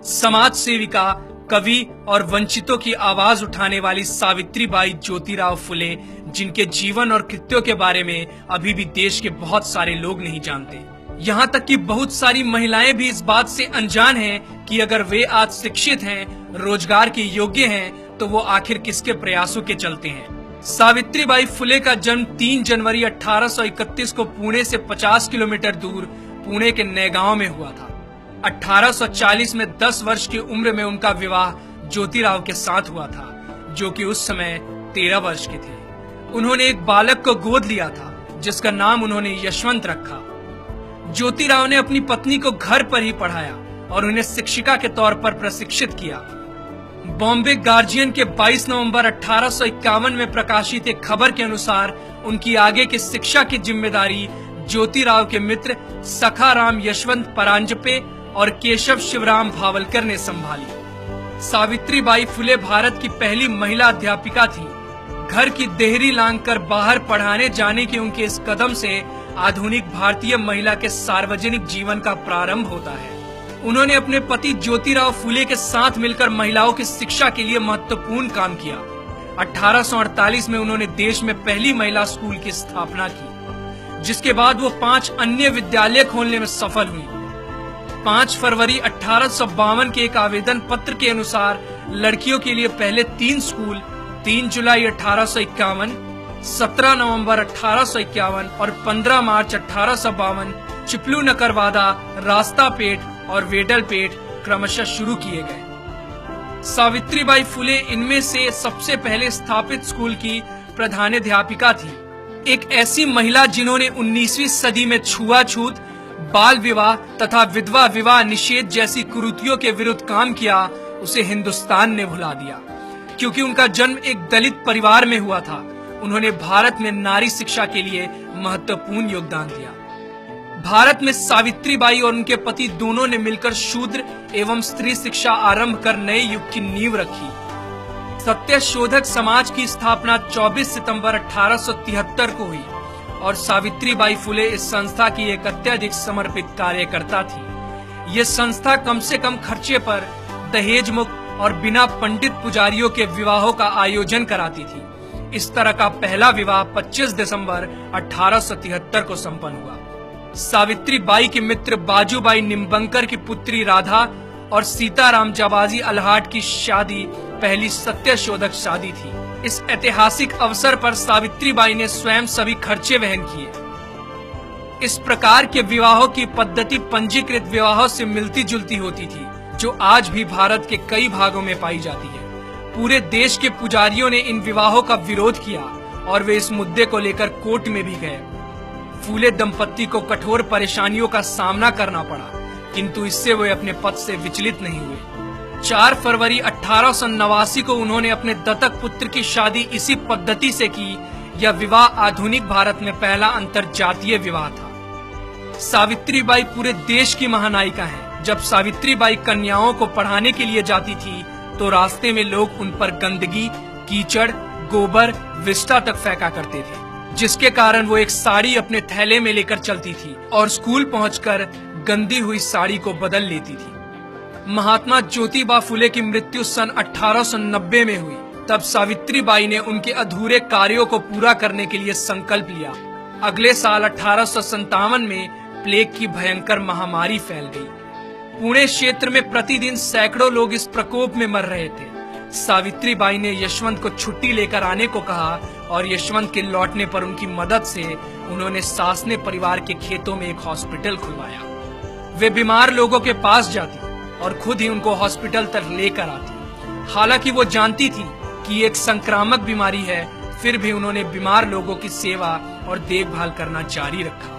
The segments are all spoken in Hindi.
समाज सेविका, कवि और वंचितों की आवाज उठाने वाली सावित्रीबाई ज्योतिराव फुले, जिनके जीवन और कृत्यों के बारे में अभी भी देश के बहुत सारे लोग नहीं जानते। यहाँ तक कि बहुत सारी महिलाएं भी इस बात से अनजान हैं कि अगर वे आज शिक्षित हैं, रोजगार के योग्य हैं, तो वो आखिर किसके प्रयासों के चलते हैं। सावित्रीबाई फुले का जन्म 3 जनवरी 1831 को पुणे से 50 किलोमीटर दूर पुणे के नैगांव में हुआ था। 1840 में 10 वर्ष की उम्र में उनका विवाह ज्योतिराव के साथ हुआ था, जो कि उस समय 13 वर्ष के थे। उन्होंने एक बालक को गोद लिया था, जिसका नाम उन्होंने यशवंत रखा। ज्योतिराव ने अपनी पत्नी को घर पर ही पढ़ाया और उन्हें शिक्षिका के तौर पर प्रशिक्षित किया। बॉम्बे गार्जियन के 22 नवंबर 1851 में प्रकाशित एक खबर के अनुसार उनकी आगे की शिक्षा की जिम्मेदारी ज्योतिराव के मित्र सखाराम यशवंत परांजपे और केशव शिवराम भावलकर ने संभाली। सावित्रीबाई फुले भारत की पहली महिला अध्यापिका थी। घर की देहरी लांघकर बाहर पढ़ाने जाने के उनके इस कदम से आधुनिक भारतीय महिला के सार्वजनिक जीवन का प्रारंभ होता है। उन्होंने अपने पति ज्योतिराव फुले के साथ मिलकर महिलाओं की शिक्षा के लिए महत्वपूर्ण काम किया। 1848 में उन्होंने देश में पहली महिला स्कूल की स्थापना की, जिसके बाद वो 5 अन्य विद्यालय खोलने में सफल हुई। 5 फरवरी 1852 के एक आवेदन पत्र के अनुसार लड़कियों के लिए पहले 3 स्कूल 3 जुलाई 1851, 17 नवंबर 1851 और 15 मार्च 1852 चिपलू नकरवादा, रास्तापेट और वेडलपेट क्रमशः शुरू किए गए। सावित्रीबाई फुले इनमें से सबसे पहले स्थापित स्कूल की प्रधानाध्यापिका थी। एक ऐसी महिला जिन्होंने 19वीं सदी में छुआछूत, बाल विवाह तथा विधवा विवाह निषेध जैसी कुरीतियों के विरुद्ध काम किया, उसे हिंदुस्तान ने भुला दिया। क्योंकि उनका जन्म एक दलित परिवार में हुआ था, उन्होंने भारत में नारी शिक्षा के लिए महत्वपूर्ण योगदान दिया। भारत में सावित्रीबाई और उनके पति दोनों ने मिलकर शूद्र एवं स्त्री शिक्षा आरंभ कर नए युग की नींव रखी। सत्यशोधक समाज की स्थापना 24 सितंबर 1873 को हुई और सावित्रीबाई फुले इस संस्था की एक अत्यधिक समर्पित कार्यकर्ता थी। ये संस्था कम से कम खर्चे पर दहेज मुक्त और बिना पंडित पुजारियों के विवाहों का आयोजन कराती थी। इस तरह का पहला विवाह 25 दिसंबर 1873 को संपन्न हुआ। सावित्रीबाई के मित्र बाजूबाई निम्बंकर की पुत्री राधा और सीताराम जाबाजी अल्हाट की शादी पहली सत्यशोधक शादी थी। इस ऐतिहासिक अवसर पर सावित्रीबाई ने स्वयं सभी खर्चे वहन किए। इस प्रकार के विवाहों की पद्धति पंजीकृत विवाहों से मिलती जुलती होती थी, जो आज भी भारत के कई भागों में पाई जाती है। पूरे देश के पुजारियों ने इन विवाहों का विरोध किया और वे इस मुद्दे को लेकर कोर्ट में भी गए। फूले दंपत्ति को कठोर परेशानियों का सामना करना पड़ा, किंतु इससे वे अपने पद से विचलित नहीं हुए। 4 फरवरी 1889 को उन्होंने अपने दत्तक पुत्र की शादी इसी पद्धति से की। यह विवाह आधुनिक भारत में पहला अंतरजातीय विवाह था। सावित्रीबाई पूरे देश की महानायिका हैं। जब सावित्रीबाई कन्याओं को पढ़ाने के लिए जाती थी, तो रास्ते में लोग उन पर गंदगी, कीचड़, गोबर, विष्ठा तक फेंका करते थे, जिसके कारण वो एक साड़ी अपने थैले में लेकर चलती थी और स्कूल पहुंचकर गंदी हुई साड़ी को बदल लेती थी। महात्मा ज्योतिबा फुले की मृत्यु सन 1890 में हुई। तब सावित्रीबाई ने उनके अधूरे कार्यों को पूरा करने के लिए संकल्प लिया। अगले साल 1857 में प्लेग की भयंकर महामारी फैल गई। पुणे क्षेत्र में प्रतिदिन सैकड़ों लोग इस प्रकोप में मर रहे थे। सावित्रीबाई ने यशवंत को छुट्टी लेकर आने को कहा और यशवंत के लौटने पर उनकी मदद से उन्होंने सासने परिवार के खेतों में एक हॉस्पिटल खुलवाया। वे बीमार लोगों के पास जाती और खुद ही उनको हॉस्पिटल तक लेकर आती। हालांकि वो जानती थी कि एक संक्रामक बीमारी है, फिर भी उन्होंने बीमार लोगों की सेवा और देखभाल करना जारी रखा।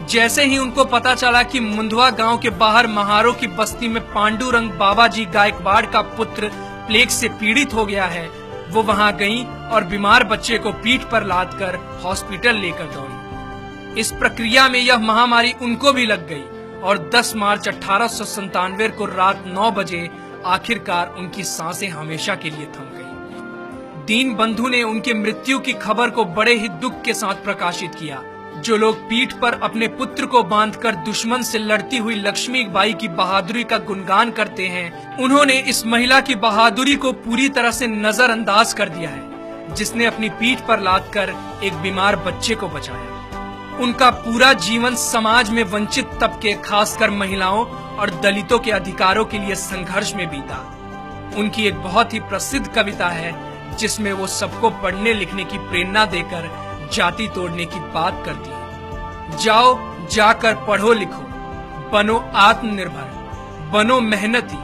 जैसे ही उनको पता चला कि मुंदवा गांव के बाहर महारों की बस्ती में पांडुरंग बाबाजी गायकवाड़ का पुत्र प्लेग से पीड़ित हो गया है, वो वहां गईं और बीमार बच्चे को पीठ पर लादकर हॉस्पिटल लेकर दौड़ी। इस प्रक्रिया में यह महामारी उनको भी लग गई और 10 मार्च 1897 को रात 9 बजे आखिरकार उनकी सांसें हमेशा के लिए थम गई। दीनबंधु ने उनके मृत्यु की खबर को बड़े ही दुख के साथ प्रकाशित किया। जो लोग पीठ पर अपने पुत्र को बांधकर दुश्मन से लड़ती हुई लक्ष्मीबाई की बहादुरी का गुणगान करते हैं, उन्होंने इस महिला की बहादुरी को पूरी तरह से नजरअंदाज कर दिया है, जिसने अपनी पीठ पर लादकर एक बीमार बच्चे को बचाया। उनका पूरा जीवन समाज में वंचित तबके, खासकर महिलाओं और दलितों के अधिकारों के लिए संघर्ष में बीता। उनकी एक बहुत ही प्रसिद्ध कविता है जिसमें वो सबको पढ़ने लिखने की प्रेरणा देकर जाति तोड़ने की बात करती है। जाओ जाकर पढ़ो लिखो, बनो आत्मनिर्भर, बनो मेहनती,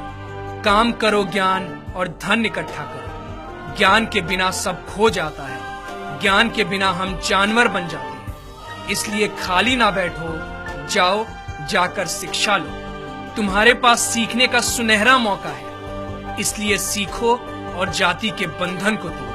काम करो ज्ञान और धन इकट्ठा करो। ज्ञान के बिना सब खो जाता है, ज्ञान के बिना हम जानवर बन जाते हैं। इसलिए खाली ना बैठो, जाओ जाकर शिक्षा लो। तुम्हारे पास सीखने का सुनहरा मौका है, इसलिए सीखो और जाति के बंधन को तोड़ो।